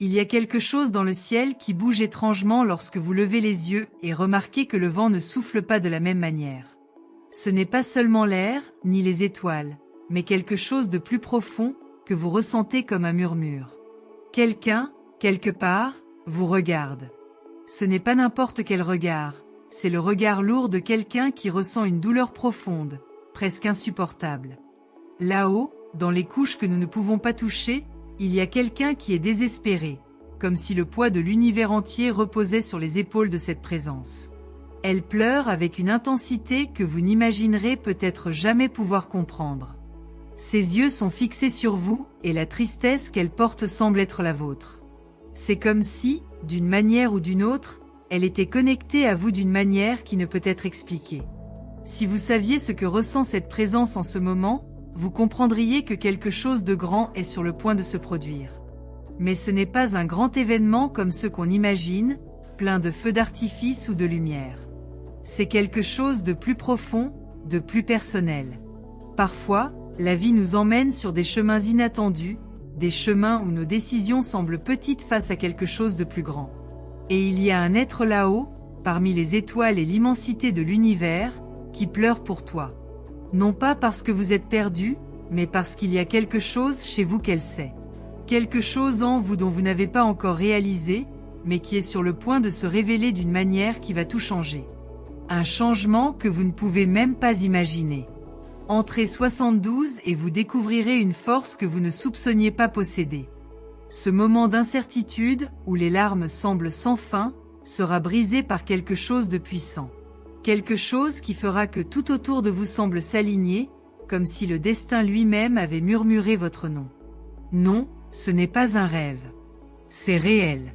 Il y a quelque chose dans le ciel qui bouge étrangement lorsque vous levez les yeux et remarquez que le vent ne souffle pas de la même manière. Ce n'est pas seulement l'air, ni les étoiles, mais quelque chose de plus profond, que vous ressentez comme un murmure. Quelqu'un, quelque part, vous regarde. Ce n'est pas n'importe quel regard, c'est le regard lourd de quelqu'un qui ressent une douleur profonde, presque insupportable. Là-haut, dans les couches que nous ne pouvons pas toucher, il y a quelqu'un qui est désespéré, comme si le poids de l'univers entier reposait sur les épaules de cette présence. Elle pleure avec une intensité que vous n'imaginerez peut-être jamais pouvoir comprendre. Ses yeux sont fixés sur vous, et la tristesse qu'elle porte semble être la vôtre. C'est comme si, d'une manière ou d'une autre, elle était connectée à vous d'une manière qui ne peut être expliquée. Si vous saviez ce que ressent cette présence en ce moment, vous comprendriez que quelque chose de grand est sur le point de se produire. Mais ce n'est pas un grand événement comme ceux qu'on imagine, plein de feux d'artifice ou de lumière. C'est quelque chose de plus profond, de plus personnel. Parfois, la vie nous emmène sur des chemins inattendus, des chemins où nos décisions semblent petites face à quelque chose de plus grand. Et il y a un être là-haut, parmi les étoiles et l'immensité de l'univers, qui pleure pour toi. Non pas parce que vous êtes perdu, mais parce qu'il y a quelque chose chez vous qu'elle sait. Quelque chose en vous dont vous n'avez pas encore réalisé, mais qui est sur le point de se révéler d'une manière qui va tout changer. Un changement que vous ne pouvez même pas imaginer. Entrez 72 et vous découvrirez une force que vous ne soupçonniez pas posséder. Ce moment d'incertitude, où les larmes semblent sans fin, sera brisé par quelque chose de puissant. Quelque chose qui fera que tout autour de vous semble s'aligner, comme si le destin lui-même avait murmuré votre nom. Non, ce n'est pas un rêve. C'est réel.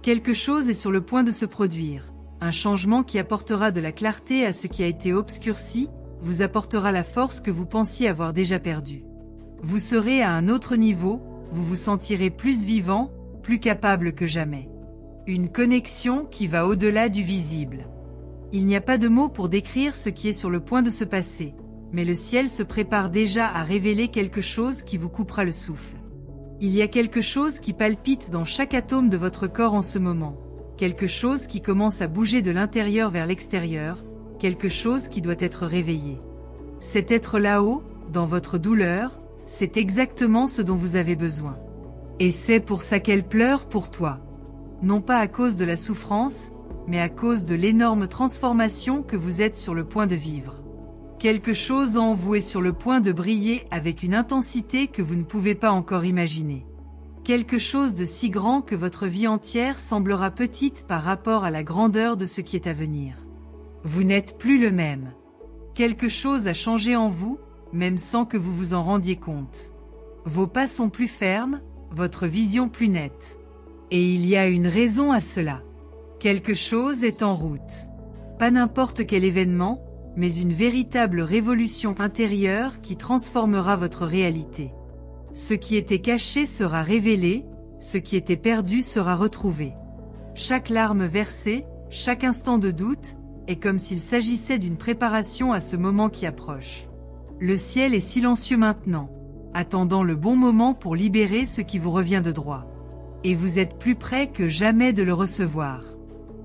Quelque chose est sur le point de se produire. Un changement qui apportera de la clarté à ce qui a été obscurci, vous apportera la force que vous pensiez avoir déjà perdue. Vous serez à un autre niveau, vous vous sentirez plus vivant, plus capable que jamais. Une connexion qui va au-delà du visible. Il n'y a pas de mots pour décrire ce qui est sur le point de se passer, mais le ciel se prépare déjà à révéler quelque chose qui vous coupera le souffle. Il y a quelque chose qui palpite dans chaque atome de votre corps en ce moment, quelque chose qui commence à bouger de l'intérieur vers l'extérieur, quelque chose qui doit être réveillé. Cet être là-haut, dans votre douleur, c'est exactement ce dont vous avez besoin. Et c'est pour ça qu'elle pleure pour toi. Non pas à cause de la souffrance, mais à cause de l'énorme transformation que vous êtes sur le point de vivre. Quelque chose en vous est sur le point de briller avec une intensité que vous ne pouvez pas encore imaginer. Quelque chose de si grand que votre vie entière semblera petite par rapport à la grandeur de ce qui est à venir. Vous n'êtes plus le même. Quelque chose a changé en vous, même sans que vous vous en rendiez compte. Vos pas sont plus fermes, votre vision plus nette. Et il y a une raison à cela. Quelque chose est en route. Pas n'importe quel événement, mais une véritable révolution intérieure qui transformera votre réalité. Ce qui était caché sera révélé, ce qui était perdu sera retrouvé. Chaque larme versée, chaque instant de doute, est comme s'il s'agissait d'une préparation à ce moment qui approche. Le ciel est silencieux maintenant, attendant le bon moment pour libérer ce qui vous revient de droit. Et vous êtes plus près que jamais de le recevoir.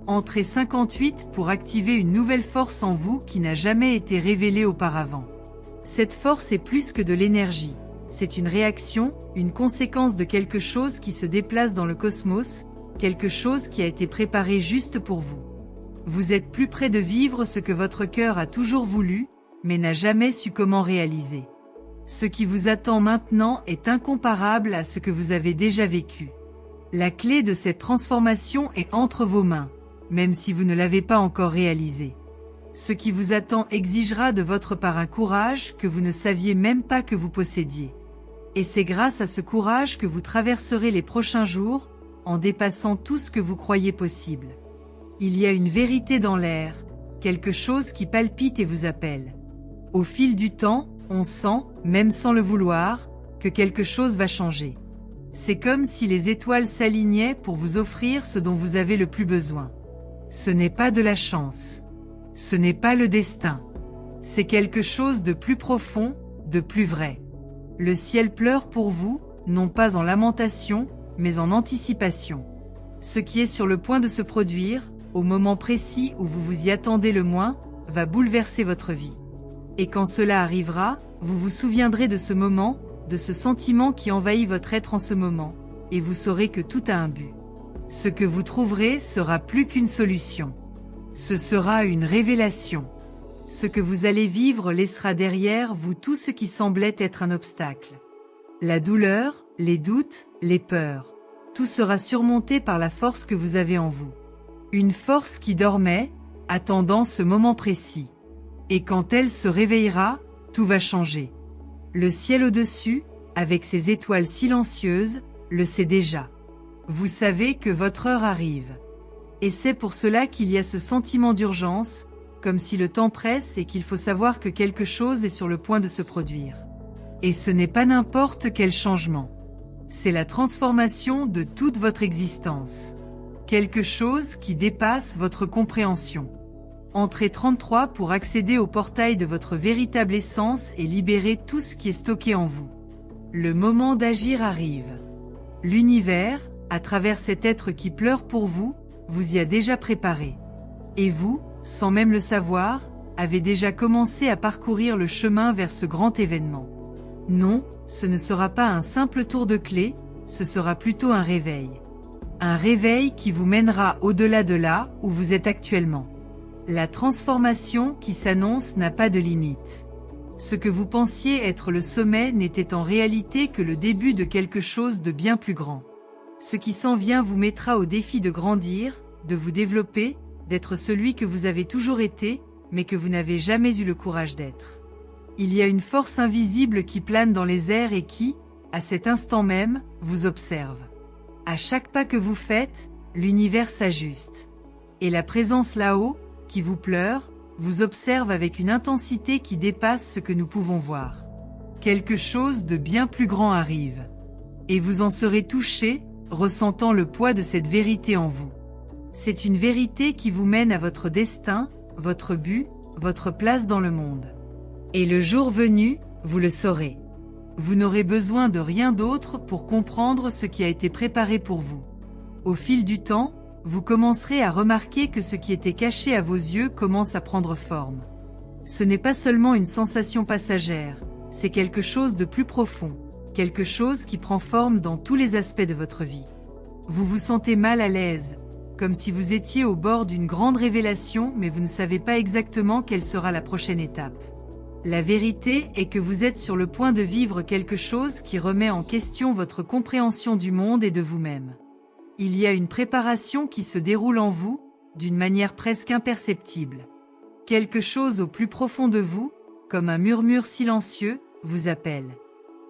Entrez 58 pour activer une nouvelle force en vous qui n'a jamais été révélée auparavant. Cette force est plus que de l'énergie. C'est une réaction, une conséquence de quelque chose qui se déplace dans le cosmos, quelque chose qui a été préparé juste pour vous. Vous êtes plus près de vivre ce que votre cœur a toujours voulu, mais n'a jamais su comment réaliser. Ce qui vous attend maintenant est incomparable à ce que vous avez déjà vécu. La clé de cette transformation est entre vos mains, même si vous ne l'avez pas encore réalisé. Ce qui vous attend exigera de votre part un courage que vous ne saviez même pas que vous possédiez. Et c'est grâce à ce courage que vous traverserez les prochains jours, en dépassant tout ce que vous croyez possible. Il y a une vérité dans l'air, quelque chose qui palpite et vous appelle. Au fil du temps, on sent, même sans le vouloir, que quelque chose va changer. C'est comme si les étoiles s'alignaient pour vous offrir ce dont vous avez le plus besoin. Ce n'est pas de la chance. Ce n'est pas le destin. C'est quelque chose de plus profond, de plus vrai. Le ciel pleure pour vous, non pas en lamentation, mais en anticipation. Ce qui est sur le point de se produire, au moment précis où vous vous y attendez le moins, va bouleverser votre vie. Et quand cela arrivera, vous vous souviendrez de ce moment, de ce sentiment qui envahit votre être en ce moment, et vous saurez que tout a un but. Ce que vous trouverez sera plus qu'une solution. Ce sera une révélation. Ce que vous allez vivre laissera derrière vous tout ce qui semblait être un obstacle. La douleur, les doutes, les peurs. Tout sera surmonté par la force que vous avez en vous. Une force qui dormait, attendant ce moment précis. Et quand elle se réveillera, tout va changer. Le ciel au-dessus, avec ses étoiles silencieuses, le sait déjà. Vous savez que votre heure arrive. Et c'est pour cela qu'il y a ce sentiment d'urgence, comme si le temps presse et qu'il faut savoir que quelque chose est sur le point de se produire. Et ce n'est pas n'importe quel changement. C'est la transformation de toute votre existence. Quelque chose qui dépasse votre compréhension. Entrez 33 pour accéder au portail de votre véritable essence et libérer tout ce qui est stocké en vous. Le moment d'agir arrive. L'univers, à travers cet être qui pleure pour vous, vous y a déjà préparé. Et vous, sans même le savoir, avez déjà commencé à parcourir le chemin vers ce grand événement. Non, ce ne sera pas un simple tour de clé, ce sera plutôt un réveil. Un réveil qui vous mènera au-delà de là où vous êtes actuellement. La transformation qui s'annonce n'a pas de limite. Ce que vous pensiez être le sommet n'était en réalité que le début de quelque chose de bien plus grand. Ce qui s'en vient vous mettra au défi de grandir, de vous développer, d'être celui que vous avez toujours été, mais que vous n'avez jamais eu le courage d'être. Il y a une force invisible qui plane dans les airs et qui, à cet instant même, vous observe. À chaque pas que vous faites, l'univers s'ajuste. Et la présence là-haut, qui vous pleure, vous observe avec une intensité qui dépasse ce que nous pouvons voir. Quelque chose de bien plus grand arrive. Et vous en serez touché, ressentant le poids de cette vérité en vous. C'est une vérité qui vous mène à votre destin, votre but, votre place dans le monde. Et le jour venu, vous le saurez. Vous n'aurez besoin de rien d'autre pour comprendre ce qui a été préparé pour vous. Au fil du temps, vous commencerez à remarquer que ce qui était caché à vos yeux commence à prendre forme. Ce n'est pas seulement une sensation passagère, c'est quelque chose de plus profond, quelque chose qui prend forme dans tous les aspects de votre vie. Vous vous sentez mal à l'aise, comme si vous étiez au bord d'une grande révélation mais vous ne savez pas exactement quelle sera la prochaine étape. La vérité est que vous êtes sur le point de vivre quelque chose qui remet en question votre compréhension du monde et de vous-même. Il y a une préparation qui se déroule en vous, d'une manière presque imperceptible. Quelque chose au plus profond de vous, comme un murmure silencieux, vous appelle.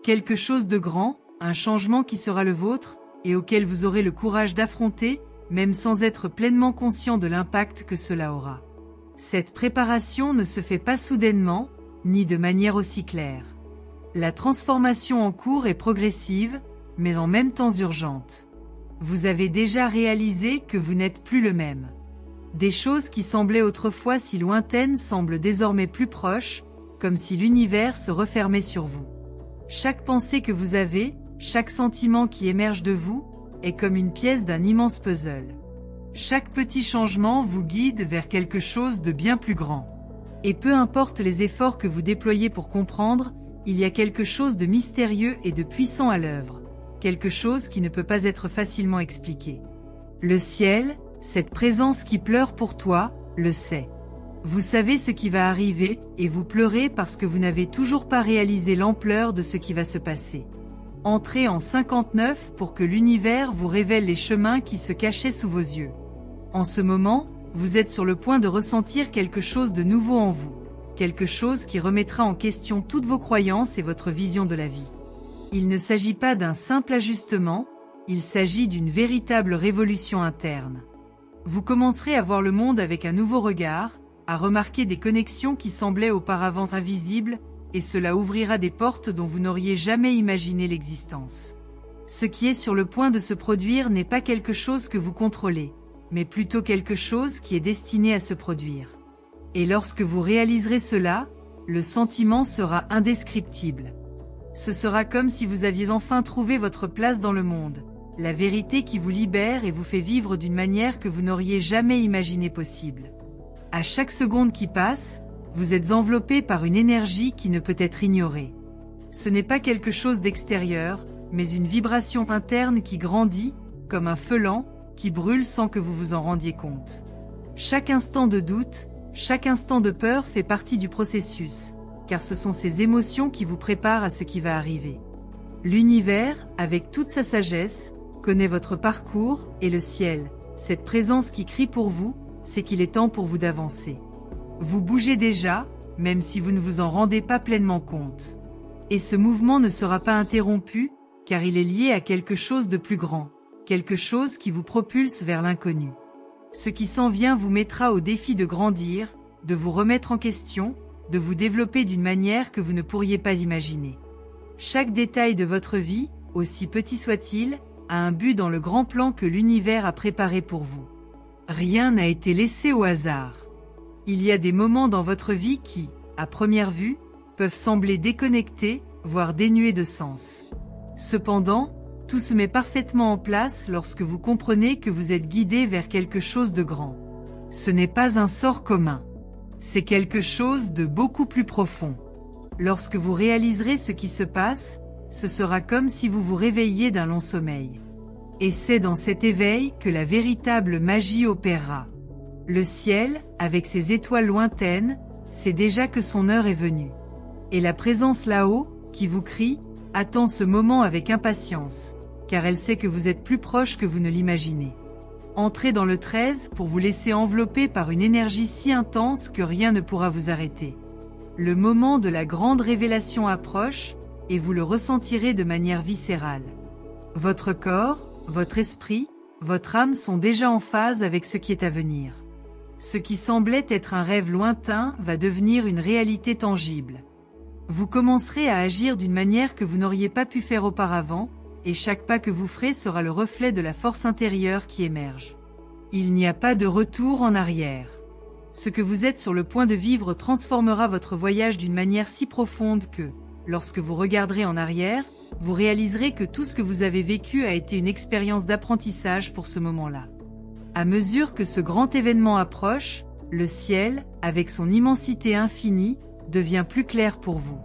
Quelque chose de grand, un changement qui sera le vôtre, et auquel vous aurez le courage d'affronter, même sans être pleinement conscient de l'impact que cela aura. Cette préparation ne se fait pas soudainement, ni de manière aussi claire. La transformation en cours est progressive, mais en même temps urgente. Vous avez déjà réalisé que vous n'êtes plus le même. Des choses qui semblaient autrefois si lointaines semblent désormais plus proches, comme si l'univers se refermait sur vous. Chaque pensée que vous avez, chaque sentiment qui émerge de vous, est comme une pièce d'un immense puzzle. Chaque petit changement vous guide vers quelque chose de bien plus grand. Et peu importe les efforts que vous déployez pour comprendre, il y a quelque chose de mystérieux et de puissant à l'œuvre. Quelque chose qui ne peut pas être facilement expliqué. Le ciel, cette présence qui pleure pour toi, le sait. Vous savez ce qui va arriver, et vous pleurez parce que vous n'avez toujours pas réalisé l'ampleur de ce qui va se passer. Entrez en 59 pour que l'univers vous révèle les chemins qui se cachaient sous vos yeux. En ce moment, vous êtes sur le point de ressentir quelque chose de nouveau en vous. Quelque chose qui remettra en question toutes vos croyances et votre vision de la vie. Il ne s'agit pas d'un simple ajustement, il s'agit d'une véritable révolution interne. Vous commencerez à voir le monde avec un nouveau regard, à remarquer des connexions qui semblaient auparavant invisibles, et cela ouvrira des portes dont vous n'auriez jamais imaginé l'existence. Ce qui est sur le point de se produire n'est pas quelque chose que vous contrôlez, mais plutôt quelque chose qui est destiné à se produire. Et lorsque vous réaliserez cela, le sentiment sera indescriptible. Ce sera comme si vous aviez enfin trouvé votre place dans le monde, la vérité qui vous libère et vous fait vivre d'une manière que vous n'auriez jamais imaginé possible. À chaque seconde qui passe, vous êtes enveloppé par une énergie qui ne peut être ignorée. Ce n'est pas quelque chose d'extérieur, mais une vibration interne qui grandit, comme un feu lent, qui brûle sans que vous vous en rendiez compte. Chaque instant de doute, chaque instant de peur fait partie du processus, car ce sont ces émotions qui vous préparent à ce qui va arriver. L'univers, avec toute sa sagesse, connaît votre parcours, et le ciel, cette présence qui crie pour vous, c'est qu'il est temps pour vous d'avancer. Vous bougez déjà, même si vous ne vous en rendez pas pleinement compte. Et ce mouvement ne sera pas interrompu, car il est lié à quelque chose de plus grand, quelque chose qui vous propulse vers l'inconnu. Ce qui s'en vient vous mettra au défi de grandir, de vous remettre en question, de vous développer d'une manière que vous ne pourriez pas imaginer. Chaque détail de votre vie, aussi petit soit-il, a un but dans le grand plan que l'univers a préparé pour vous. Rien n'a été laissé au hasard. Il y a des moments dans votre vie qui, à première vue, peuvent sembler déconnectés, voire dénués de sens. Cependant, tout se met parfaitement en place lorsque vous comprenez que vous êtes guidé vers quelque chose de grand. Ce n'est pas un sort commun. C'est quelque chose de beaucoup plus profond. Lorsque vous réaliserez ce qui se passe, ce sera comme si vous vous réveilliez d'un long sommeil. Et c'est dans cet éveil que la véritable magie opérera. Le ciel, avec ses étoiles lointaines, sait déjà que son heure est venue. Et la présence là-haut, qui vous crie, attend ce moment avec impatience, car elle sait que vous êtes plus proche que vous ne l'imaginez. Entrez dans le 13 pour vous laisser envelopper par une énergie si intense que rien ne pourra vous arrêter. Le moment de la grande révélation approche, et vous le ressentirez de manière viscérale. Votre corps, votre esprit, votre âme sont déjà en phase avec ce qui est à venir. Ce qui semblait être un rêve lointain va devenir une réalité tangible. Vous commencerez à agir d'une manière que vous n'auriez pas pu faire auparavant, et chaque pas que vous ferez sera le reflet de la force intérieure qui émerge. Il n'y a pas de retour en arrière. Ce que vous êtes sur le point de vivre transformera votre voyage d'une manière si profonde que, lorsque vous regarderez en arrière, vous réaliserez que tout ce que vous avez vécu a été une expérience d'apprentissage pour ce moment-là. À mesure que ce grand événement approche, le ciel, avec son immensité infinie, devient plus clair pour vous.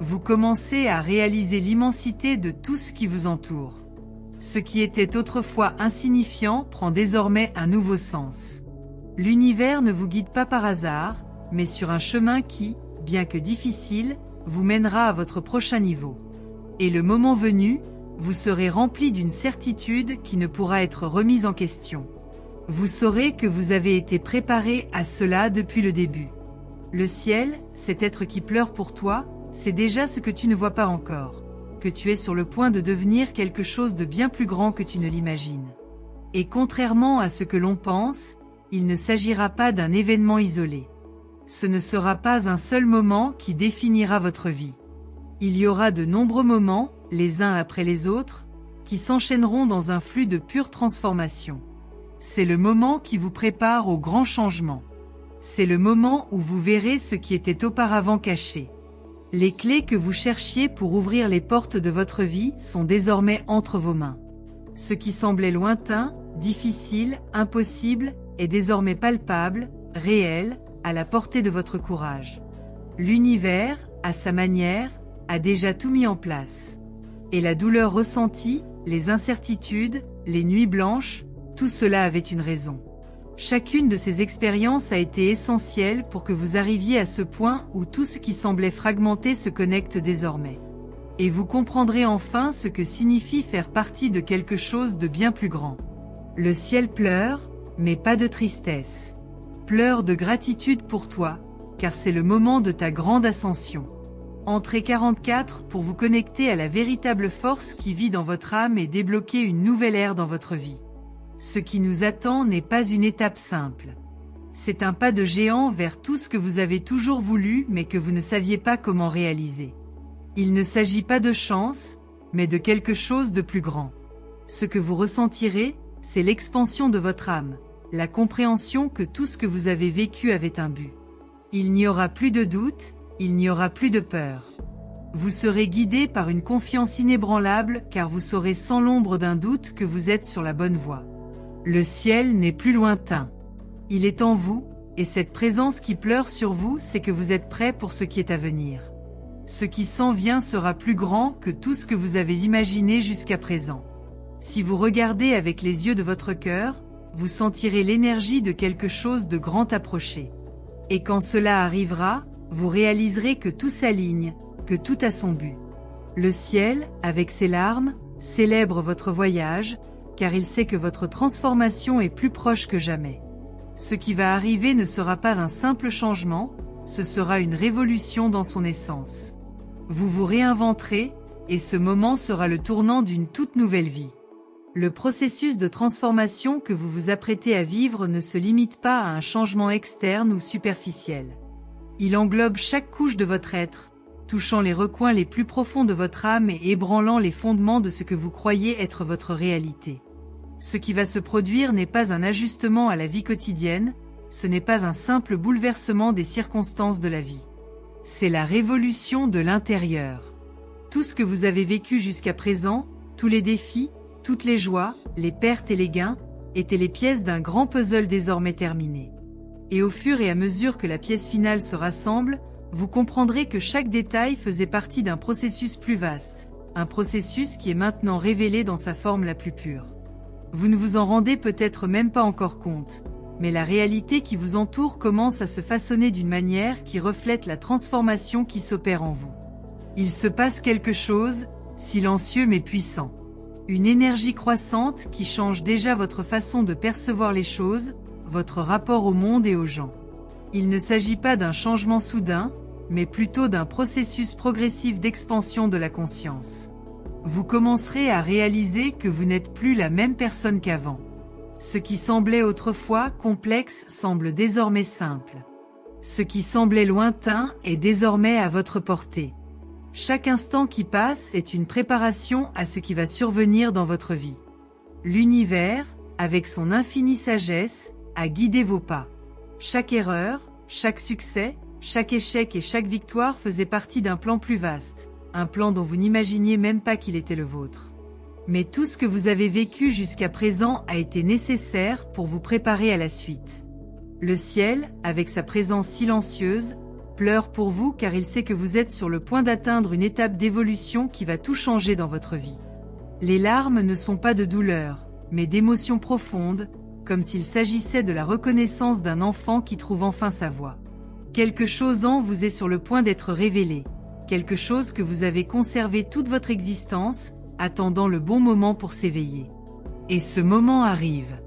Vous commencez à réaliser l'immensité de tout ce qui vous entoure. Ce qui était autrefois insignifiant prend désormais un nouveau sens. L'univers ne vous guide pas par hasard, mais sur un chemin qui, bien que difficile, vous mènera à votre prochain niveau. Et le moment venu, vous serez rempli d'une certitude qui ne pourra être remise en question. Vous saurez que vous avez été préparé à cela depuis le début. Le ciel, cet être qui pleure pour toi, c'est déjà ce que tu ne vois pas encore, que tu es sur le point de devenir quelque chose de bien plus grand que tu ne l'imagines. Et contrairement à ce que l'on pense, il ne s'agira pas d'un événement isolé. Ce ne sera pas un seul moment qui définira votre vie. Il y aura de nombreux moments, les uns après les autres, qui s'enchaîneront dans un flux de pure transformation. C'est le moment qui vous prépare au grand changement. C'est le moment où vous verrez ce qui était auparavant caché. Les clés que vous cherchiez pour ouvrir les portes de votre vie sont désormais entre vos mains. Ce qui semblait lointain, difficile, impossible, est désormais palpable, réel, à la portée de votre courage. L'univers, à sa manière, a déjà tout mis en place. Et la douleur ressentie, les incertitudes, les nuits blanches, tout cela avait une raison. Chacune de ces expériences a été essentielle pour que vous arriviez à ce point où tout ce qui semblait fragmenté se connecte désormais. Et vous comprendrez enfin ce que signifie faire partie de quelque chose de bien plus grand. Le ciel pleure, mais pas de tristesse. Pleure de gratitude pour toi, car c'est le moment de ta grande ascension. Entrez 44 pour vous connecter à la véritable force qui vit dans votre âme et débloquer une nouvelle ère dans votre vie. Ce qui nous attend n'est pas une étape simple. C'est un pas de géant vers tout ce que vous avez toujours voulu mais que vous ne saviez pas comment réaliser. Il ne s'agit pas de chance, mais de quelque chose de plus grand. Ce que vous ressentirez, c'est l'expansion de votre âme, la compréhension que tout ce que vous avez vécu avait un but. Il n'y aura plus de doute, il n'y aura plus de peur. Vous serez guidé par une confiance inébranlable car vous saurez sans l'ombre d'un doute que vous êtes sur la bonne voie. Le ciel n'est plus lointain. Il est en vous, et cette présence qui pleure sur vous, c'est que vous êtes prêt pour ce qui est à venir. Ce qui s'en vient sera plus grand que tout ce que vous avez imaginé jusqu'à présent. Si vous regardez avec les yeux de votre cœur, vous sentirez l'énergie de quelque chose de grand approcher. Et quand cela arrivera, vous réaliserez que tout s'aligne, que tout a son but. Le ciel, avec ses larmes, célèbre votre voyage, car il sait que votre transformation est plus proche que jamais. Ce qui va arriver ne sera pas un simple changement, ce sera une révolution dans son essence. Vous vous réinventerez, et ce moment sera le tournant d'une toute nouvelle vie. Le processus de transformation que vous vous apprêtez à vivre ne se limite pas à un changement externe ou superficiel. Il englobe chaque couche de votre être, touchant les recoins les plus profonds de votre âme et ébranlant les fondements de ce que vous croyez être votre réalité. Ce qui va se produire n'est pas un ajustement à la vie quotidienne, ce n'est pas un simple bouleversement des circonstances de la vie. C'est la révolution de l'intérieur. Tout ce que vous avez vécu jusqu'à présent, tous les défis, toutes les joies, les pertes et les gains, étaient les pièces d'un grand puzzle désormais terminé. Et au fur et à mesure que la pièce finale se rassemble, vous comprendrez que chaque détail faisait partie d'un processus plus vaste, un processus qui est maintenant révélé dans sa forme la plus pure. Vous ne vous en rendez peut-être même pas encore compte, mais la réalité qui vous entoure commence à se façonner d'une manière qui reflète la transformation qui s'opère en vous. Il se passe quelque chose, silencieux mais puissant. Une énergie croissante qui change déjà votre façon de percevoir les choses, votre rapport au monde et aux gens. Il ne s'agit pas d'un changement soudain, mais plutôt d'un processus progressif d'expansion de la conscience. Vous commencerez à réaliser que vous n'êtes plus la même personne qu'avant. Ce qui semblait autrefois complexe semble désormais simple. Ce qui semblait lointain est désormais à votre portée. Chaque instant qui passe est une préparation à ce qui va survenir dans votre vie. L'univers, avec son infinie sagesse, a guidé vos pas. Chaque erreur, chaque succès, chaque échec et chaque victoire faisaient partie d'un plan plus vaste, un plan dont vous n'imaginiez même pas qu'il était le vôtre. Mais tout ce que vous avez vécu jusqu'à présent a été nécessaire pour vous préparer à la suite. Le ciel, avec sa présence silencieuse, pleure pour vous car il sait que vous êtes sur le point d'atteindre une étape d'évolution qui va tout changer dans votre vie. Les larmes ne sont pas de douleur, mais d'émotions profondes, comme s'il s'agissait de la reconnaissance d'un enfant qui trouve enfin sa voie. Quelque chose en vous est sur le point d'être révélé, quelque chose que vous avez conservé toute votre existence, attendant le bon moment pour s'éveiller. Et ce moment arrive.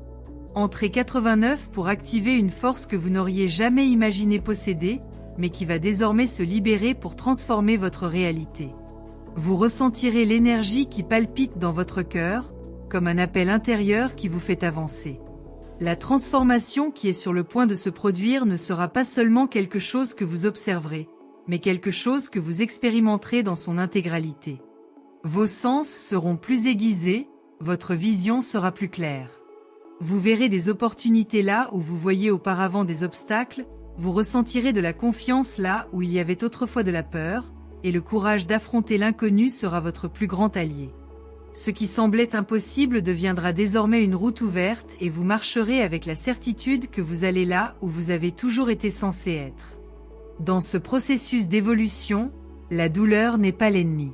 Entrez 89 pour activer une force que vous n'auriez jamais imaginé posséder, mais qui va désormais se libérer pour transformer votre réalité. Vous ressentirez l'énergie qui palpite dans votre cœur, comme un appel intérieur qui vous fait avancer. La transformation qui est sur le point de se produire ne sera pas seulement quelque chose que vous observerez, mais quelque chose que vous expérimenterez dans son intégralité. Vos sens seront plus aiguisés, votre vision sera plus claire. Vous verrez des opportunités là où vous voyiez auparavant des obstacles, vous ressentirez de la confiance là où il y avait autrefois de la peur, et le courage d'affronter l'inconnu sera votre plus grand allié. Ce qui semblait impossible deviendra désormais une route ouverte et vous marcherez avec la certitude que vous allez là où vous avez toujours été censé être. Dans ce processus d'évolution, la douleur n'est pas l'ennemi.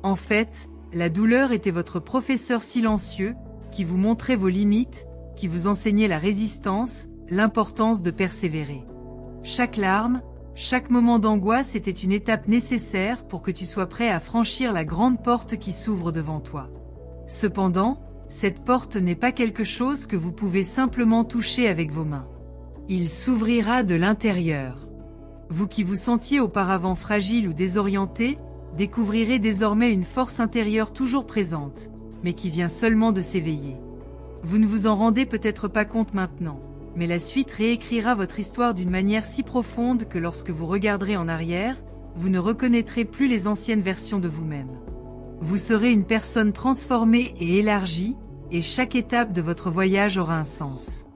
En fait, la douleur était votre professeur silencieux, qui vous montrait vos limites, qui vous enseignait la résistance, l'importance de persévérer. Chaque larme, chaque moment d'angoisse était une étape nécessaire pour que tu sois prêt à franchir la grande porte qui s'ouvre devant toi. Cependant, cette porte n'est pas quelque chose que vous pouvez simplement toucher avec vos mains. Il s'ouvrira de l'intérieur. Vous qui vous sentiez auparavant fragile ou désorienté, découvrirez désormais une force intérieure toujours présente, mais qui vient seulement de s'éveiller. Vous ne vous en rendez peut-être pas compte maintenant, mais la suite réécrira votre histoire d'une manière si profonde que lorsque vous regarderez en arrière, vous ne reconnaîtrez plus les anciennes versions de vous-même. Vous serez une personne transformée et élargie, et chaque étape de votre voyage aura un sens.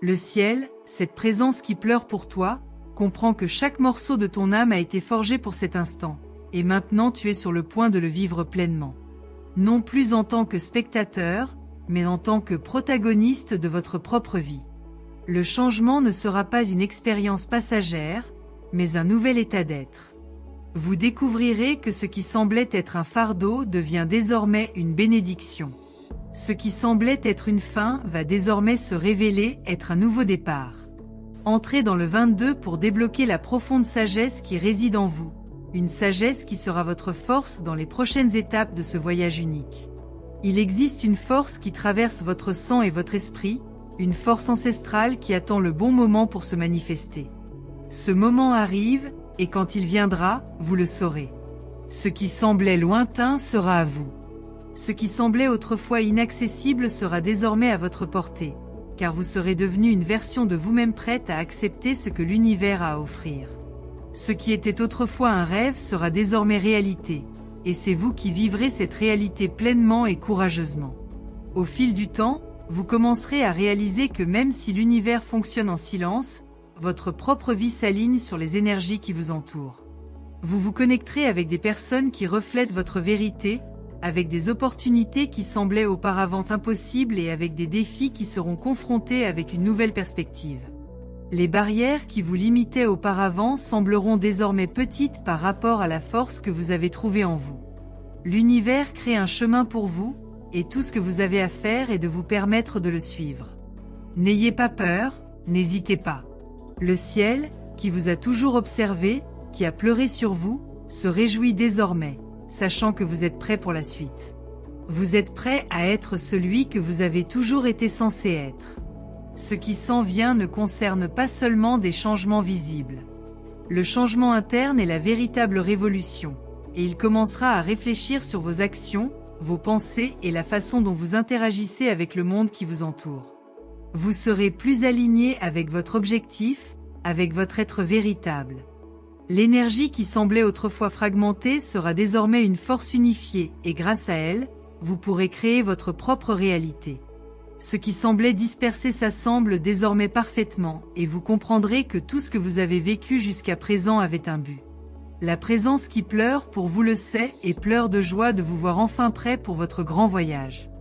Le ciel, cette présence qui pleure pour toi, comprend que chaque morceau de ton âme a été forgé pour cet instant, et maintenant tu es sur le point de le vivre pleinement. Non plus en tant que spectateur, mais en tant que protagoniste de votre propre vie. Le changement ne sera pas une expérience passagère, mais un nouvel état d'être. Vous découvrirez que ce qui semblait être un fardeau devient désormais une bénédiction. Ce qui semblait être une fin va désormais se révéler être un nouveau départ. Entrez dans le 22 pour débloquer la profonde sagesse qui réside en vous. Une sagesse qui sera votre force dans les prochaines étapes de ce voyage unique. Il existe une force qui traverse votre sang et votre esprit, une force ancestrale qui attend le bon moment pour se manifester. Ce moment arrive, et quand il viendra, vous le saurez. Ce qui semblait lointain sera à vous. Ce qui semblait autrefois inaccessible sera désormais à votre portée, car vous serez devenu une version de vous-même prête à accepter ce que l'univers a à offrir. Ce qui était autrefois un rêve sera désormais réalité, et c'est vous qui vivrez cette réalité pleinement et courageusement. Au fil du temps, vous commencerez à réaliser que même si l'univers fonctionne en silence, votre propre vie s'aligne sur les énergies qui vous entourent. Vous vous connecterez avec des personnes qui reflètent votre vérité, avec des opportunités qui semblaient auparavant impossibles et avec des défis qui seront confrontés avec une nouvelle perspective. Les barrières qui vous limitaient auparavant sembleront désormais petites par rapport à la force que vous avez trouvée en vous. L'univers crée un chemin pour vous, et tout ce que vous avez à faire est de vous permettre de le suivre. N'ayez pas peur, n'hésitez pas. Le ciel, qui vous a toujours observé, qui a pleuré sur vous, se réjouit désormais, sachant que vous êtes prêt pour la suite. Vous êtes prêt à être celui que vous avez toujours été censé être. Ce qui s'en vient ne concerne pas seulement des changements visibles. Le changement interne est la véritable révolution, et il commencera à réfléchir sur vos actions, vos pensées et la façon dont vous interagissez avec le monde qui vous entoure. Vous serez plus aligné avec votre objectif, avec votre être véritable. L'énergie qui semblait autrefois fragmentée sera désormais une force unifiée, et grâce à elle, vous pourrez créer votre propre réalité. Ce qui semblait dispersé s'assemble désormais parfaitement, et vous comprendrez que tout ce que vous avez vécu jusqu'à présent avait un but. La présence qui pleure pour vous le sait et pleure de joie de vous voir enfin prêt pour votre grand voyage.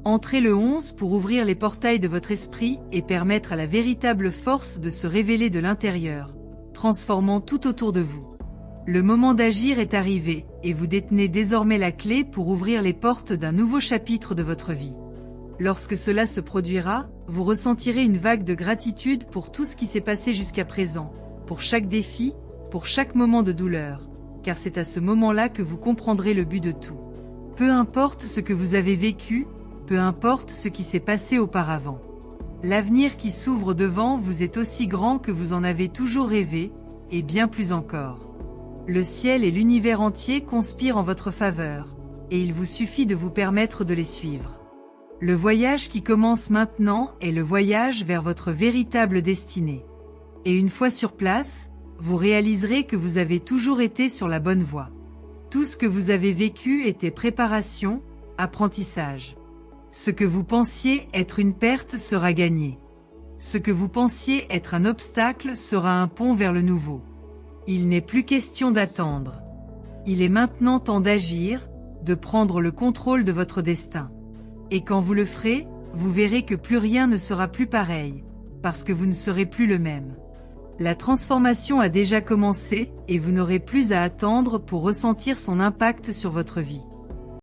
Entrez le 11 pour ouvrir les portails de votre esprit et permettre à la véritable force de se révéler de l'intérieur, transformant tout autour de vous. Le moment d'agir est arrivé, et vous détenez désormais la clé pour ouvrir les portes d'un nouveau chapitre de votre vie. Lorsque cela se produira, vous ressentirez une vague de gratitude pour tout ce qui s'est passé jusqu'à présent, pour chaque défi, pour chaque moment de douleur, car c'est à ce moment-là que vous comprendrez le but de tout. Peu importe ce que vous avez vécu, peu importe ce qui s'est passé auparavant. L'avenir qui s'ouvre devant vous est aussi grand que vous en avez toujours rêvé, et bien plus encore. Le ciel et l'univers entier conspirent en votre faveur, et il vous suffit de vous permettre de les suivre. Le voyage qui commence maintenant est le voyage vers votre véritable destinée. Et une fois sur place, vous réaliserez que vous avez toujours été sur la bonne voie. Tout ce que vous avez vécu était préparation, apprentissage. Ce que vous pensiez être une perte sera gagné. Ce que vous pensiez être un obstacle sera un pont vers le nouveau. Il n'est plus question d'attendre. Il est maintenant temps d'agir, de prendre le contrôle de votre destin. Et quand vous le ferez, vous verrez que plus rien ne sera plus pareil, parce que vous ne serez plus le même. La transformation a déjà commencé, et vous n'aurez plus à attendre pour ressentir son impact sur votre vie.